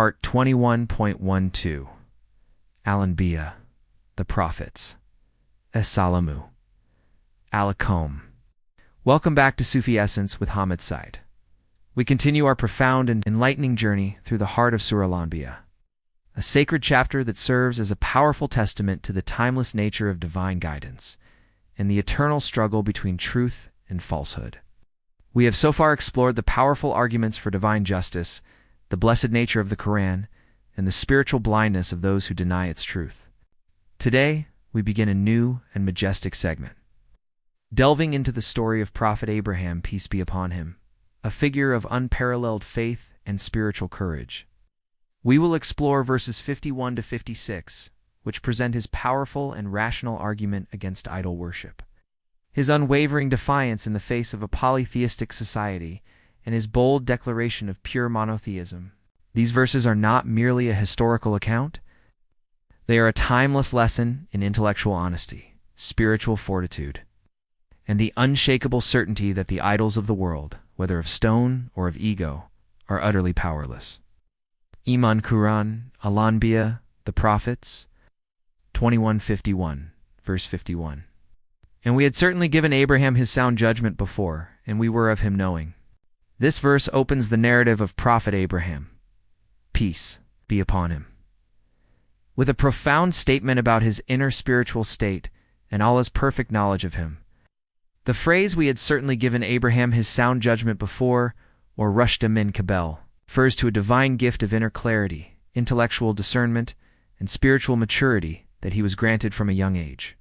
Part 21.12 Al-Anbiya, the Prophets. As-Salamu Alaikum. Welcome back to Sufi Essence with Hammad Syed. We continue our profound and enlightening journey through the heart of Surah Al-Anbiya, a sacred chapter that serves as a powerful testament to the timeless nature of divine guidance and the eternal struggle between truth and falsehood. We have so far explored the powerful arguments for divine justice, the blessed nature of the Quran, and the spiritual blindness of those who deny its truth. Today, we begin a new and majestic segment, delving into the story of Prophet Abraham, peace be upon him, a figure of unparalleled faith and spiritual courage. We will explore verses 51 to 56, which present his powerful and rational argument against idol worship, his unwavering defiance in the face of a polytheistic society, and his bold declaration of pure monotheism. These verses are not merely a historical account. They are a timeless lesson in intellectual honesty, spiritual fortitude, and the unshakable certainty that the idols of the world, whether of stone or of ego, are utterly powerless. Iman Quran, Al-Anbiya, the Prophets, 21:51, verse 51. And we had certainly given Abraham his sound judgment before, and we were of him knowing. This verse opens the narrative of Prophet Abraham, peace be upon him, with a profound statement about his inner spiritual state and Allah's perfect knowledge of him. The phrase "we had certainly given Abraham his sound judgment before," or rushda min qabel, refers to a divine gift of inner clarity, intellectual discernment, and spiritual maturity that he was granted from a young age.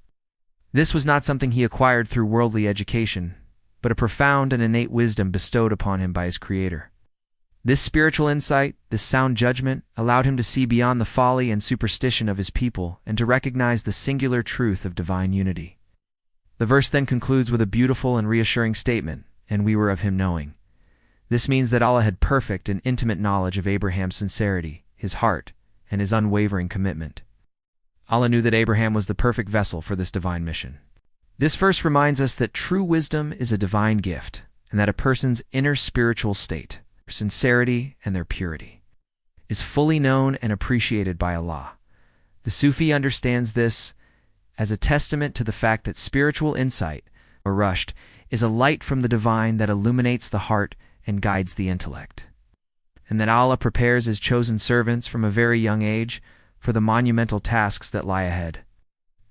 This was not something he acquired through worldly education, but a profound and innate wisdom bestowed upon him by his Creator. This spiritual insight, this sound judgment, allowed him to see beyond the folly and superstition of his people and to recognize the singular truth of divine unity. The verse then concludes with a beautiful and reassuring statement, "and we were of him knowing." This means that Allah had perfect and intimate knowledge of Abraham's sincerity, his heart, and his unwavering commitment. Allah knew that Abraham was the perfect vessel for this divine mission. This verse reminds us that true wisdom is a divine gift, and that a person's inner spiritual state, their sincerity and their purity, is fully known and appreciated by Allah. The Sufi understands this as a testament to the fact that spiritual insight, or rushd, is a light from the divine that illuminates the heart and guides the intellect, and that Allah prepares his chosen servants from a very young age for the monumental tasks that lie ahead.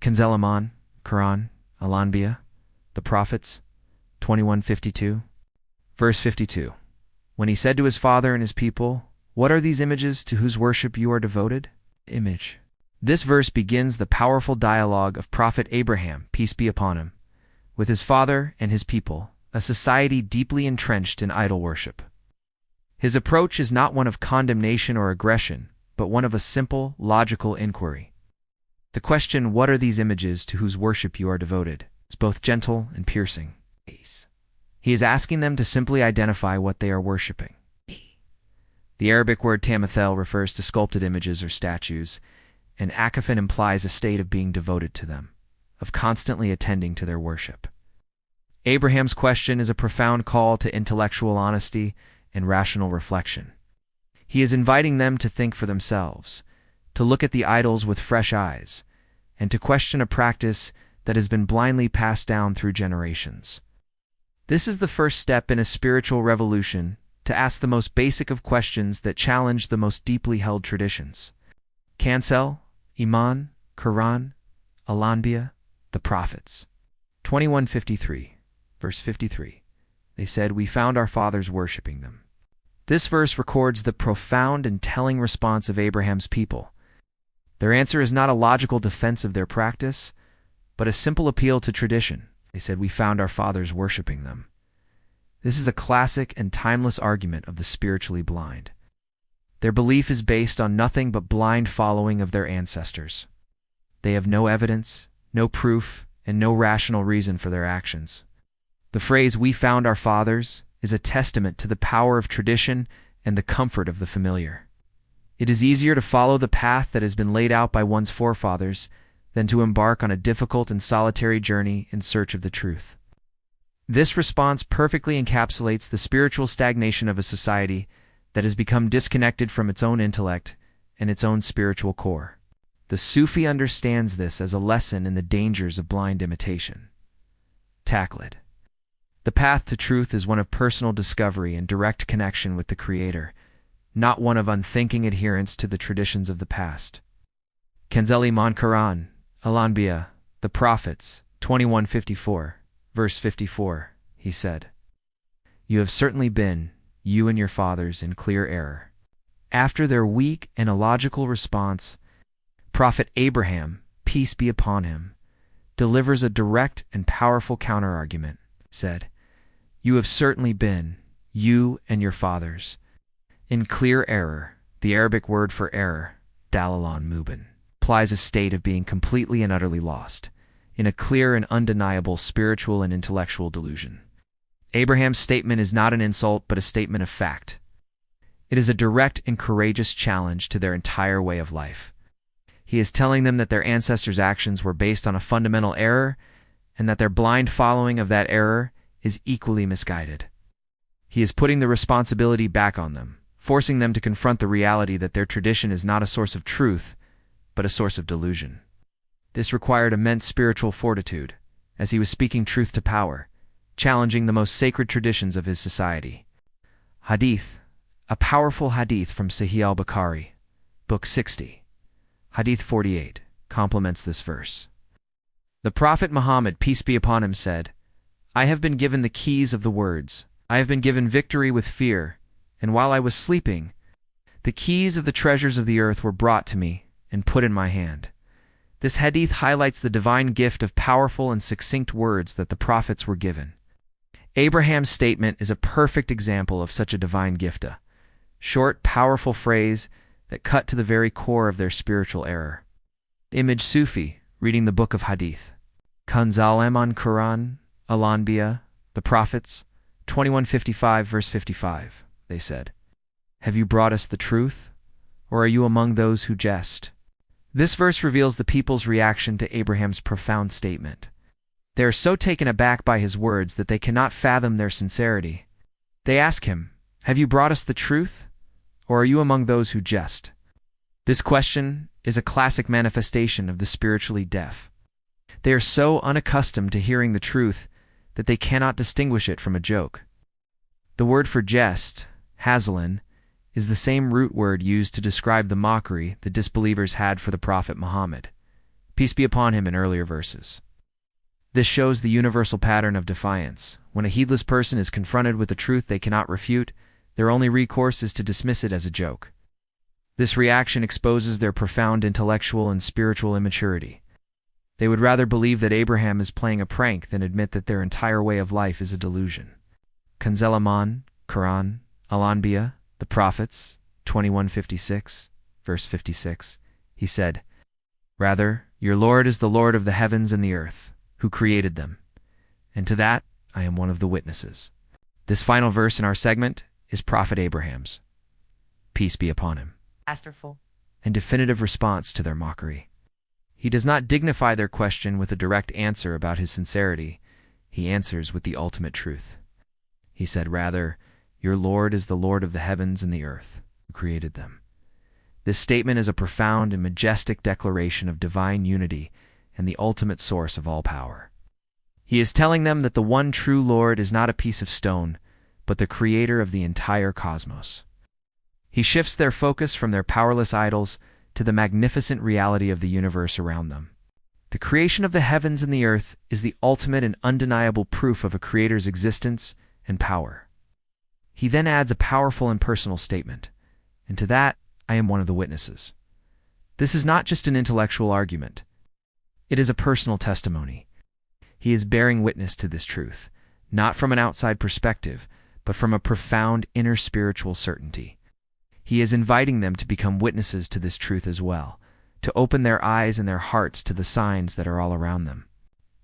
Kanzel Iman, Quran, Al-Anbiya, the Prophets, 21:52. Verse 52. When he said to his father and his people, "What are these images to whose worship you are devoted?" Image. This verse begins the powerful dialogue of Prophet Abraham, peace be upon him, with his father and his people, a society deeply entrenched in idol worship. His approach is not one of condemnation or aggression, but one of a simple, logical inquiry. The question, "What are these images to whose worship you are devoted?" is both gentle and piercing. He is asking them to simply identify what they are worshiping. The Arabic word tamathel refers to sculpted images or statues, and akafan implies a state of being devoted to them, of constantly attending to their worship. Abraham's question is a profound call to intellectual honesty and rational reflection. He is inviting them to think for themselves, to look at the idols with fresh eyes, and to question a practice that has been blindly passed down through generations. This is the first step in a spiritual revolution, to ask the most basic of questions that challenge the most deeply held traditions. Cancel, Iman, Quran, Al-Anbiya, the Prophets. 21:53, verse 53. They said, "We found our fathers worshipping them." This verse records the profound and telling response of Abraham's people. Their answer is not a logical defense of their practice, but a simple appeal to tradition. They said, "We found our fathers worshipping them." This is a classic and timeless argument of the spiritually blind. Their belief is based on nothing but blind following of their ancestors. They have no evidence, no proof, and no rational reason for their actions. The phrase, "we found our fathers," is a testament to the power of tradition and the comfort of the familiar. It is easier to follow the path that has been laid out by one's forefathers than to embark on a difficult and solitary journey in search of the truth. This response perfectly encapsulates the spiritual stagnation of a society that has become disconnected from its own intellect and its own spiritual core. The Sufi understands this as a lesson in the dangers of blind imitation. Tackle it. The path to truth is one of personal discovery and direct connection with the Creator, not one of unthinking adherence to the traditions of the past. Kanzeli Mon Quran, Al-Anbiya, the Prophets, 21:54, verse 54, he said, "You have certainly been, you and your fathers, in clear error." After their weak and illogical response, Prophet Abraham, peace be upon him, delivers a direct and powerful counterargument, said, "You have certainly been, you and your fathers, in clear error." The Arabic word for error, dalalan mubin, implies a state of being completely and utterly lost, in a clear and undeniable spiritual and intellectual delusion. Abraham's statement is not an insult but a statement of fact. It is a direct and courageous challenge to their entire way of life. He is telling them that their ancestors' actions were based on a fundamental error and that their blind following of that error is equally misguided. He is putting the responsibility back on them, forcing them to confront the reality that their tradition is not a source of truth, but a source of delusion. This required immense spiritual fortitude, as he was speaking truth to power, challenging the most sacred traditions of his society. Hadith, a powerful hadith from Sahih al-Bukhari, Book 60, Hadith 48, complements this verse. The Prophet Muhammad, peace be upon him, said, "I have been given the keys of the words. I have been given victory with fear, and while I was sleeping, the keys of the treasures of the earth were brought to me and put in my hand." This hadith highlights the divine gift of powerful and succinct words that the prophets were given. Abraham's statement is a perfect example of such a divine gift, a short, powerful phrase that cut to the very core of their spiritual error. Image Sufi, reading the book of Hadith. Kanzalem on Quran, Al-Anbiya, the Prophets, 21:55, verse 55, they said, "Have you brought us the truth, or are you among those who jest?" This verse reveals the people's reaction to Abraham's profound statement. They are so taken aback by his words that they cannot fathom their sincerity. They ask him, "Have you brought us the truth, or are you among those who jest?" This question is a classic manifestation of the spiritually deaf. They are so unaccustomed to hearing the truth that they cannot distinguish it from a joke. The word for jest, hazlan, is the same root word used to describe the mockery the disbelievers had for the Prophet Muhammad, peace be upon him, in earlier verses. This shows the universal pattern of defiance. When a heedless person is confronted with a truth they cannot refute, their only recourse is to dismiss it as a joke. This reaction exposes their profound intellectual and spiritual immaturity. They would rather believe that Abraham is playing a prank than admit that their entire way of life is a delusion. Kanzelaman, Quran, Al-Anbiya, the Prophets, 21:56, verse 56, he said, "Rather, your Lord is the Lord of the heavens and the earth, who created them, and to that I am one of the witnesses." This final verse in our segment is Prophet Abraham's, peace be upon him, masterful and definitive response to their mockery. He does not dignify their question with a direct answer about his sincerity. He answers with the ultimate truth. He said, "Rather, your Lord is the Lord of the heavens and the earth, who created them." This statement is a profound and majestic declaration of divine unity and the ultimate source of all power. He is telling them that the one true Lord is not a piece of stone, but the creator of the entire cosmos. He shifts their focus from their powerless idols to the magnificent reality of the universe around them. The creation of the heavens and the earth is the ultimate and undeniable proof of a creator's existence and power. He then adds a powerful and personal statement, "And to that, I am one of the witnesses." This is not just an intellectual argument. It is a personal testimony. He is bearing witness to this truth, not from an outside perspective, but from a profound inner spiritual certainty. He is inviting them to become witnesses to this truth as well, to open their eyes and their hearts to the signs that are all around them.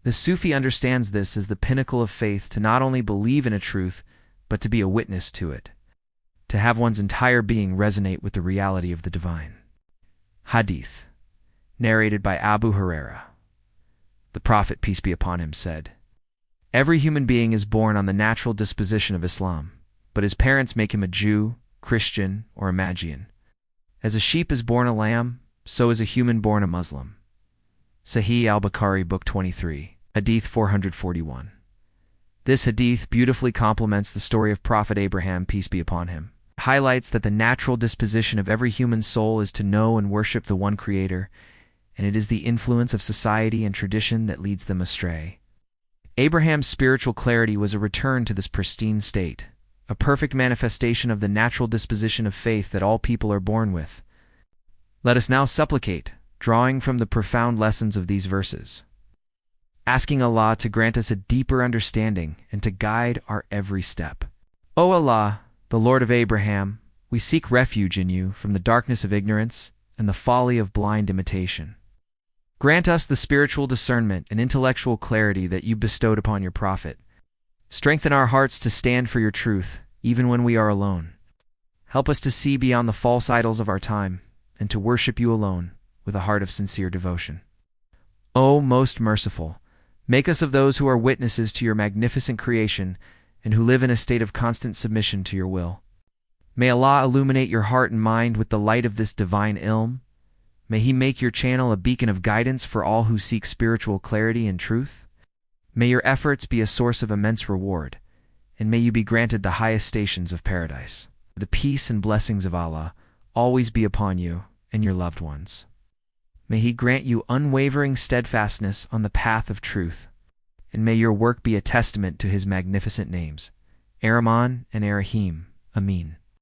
The Sufi understands this as the pinnacle of faith, to not only believe in a truth, but to be a witness to it, to have one's entire being resonate with the reality of the divine. Hadith, narrated by Abu Huraira. The Prophet, peace be upon him, said, "Every human being is born on the natural disposition of Islam, but his parents make him a Jew, Christian, or a Magian. As a sheep is born a lamb, so is a human born a Muslim. Sahih al-Bukhari, Book 23, Hadith 441. This hadith beautifully complements the story of Prophet Abraham, peace be upon him. It highlights that the natural disposition of every human soul is to know and worship the one Creator, and it is the influence of society and tradition that leads them astray. Abraham's spiritual clarity was a return to this pristine state, a perfect manifestation of the natural disposition of faith that all people are born with. Let us now supplicate, drawing from the profound lessons of these verses, asking Allah to grant us a deeper understanding and to guide our every step. O Allah, the Lord of Abraham, we seek refuge in you from the darkness of ignorance and the folly of blind imitation. Grant us the spiritual discernment and intellectual clarity that you bestowed upon your Prophet. Strengthen our hearts to stand for your truth, even when we are alone. Help us to see beyond the false idols of our time and to worship you alone with a heart of sincere devotion. O most merciful, make us of those who are witnesses to your magnificent creation and who live in a state of constant submission to your will. May Allah illuminate your heart and mind with the light of this divine ilm. May He make your channel a beacon of guidance for all who seek spiritual clarity and truth. May your efforts be a source of immense reward, and may you be granted the highest stations of paradise. The peace and blessings of Allah always be upon you and your loved ones. May He grant you unwavering steadfastness on the path of truth, and may your work be a testament to His magnificent names, Ar-Rahman and Ar-Rahim. Amin.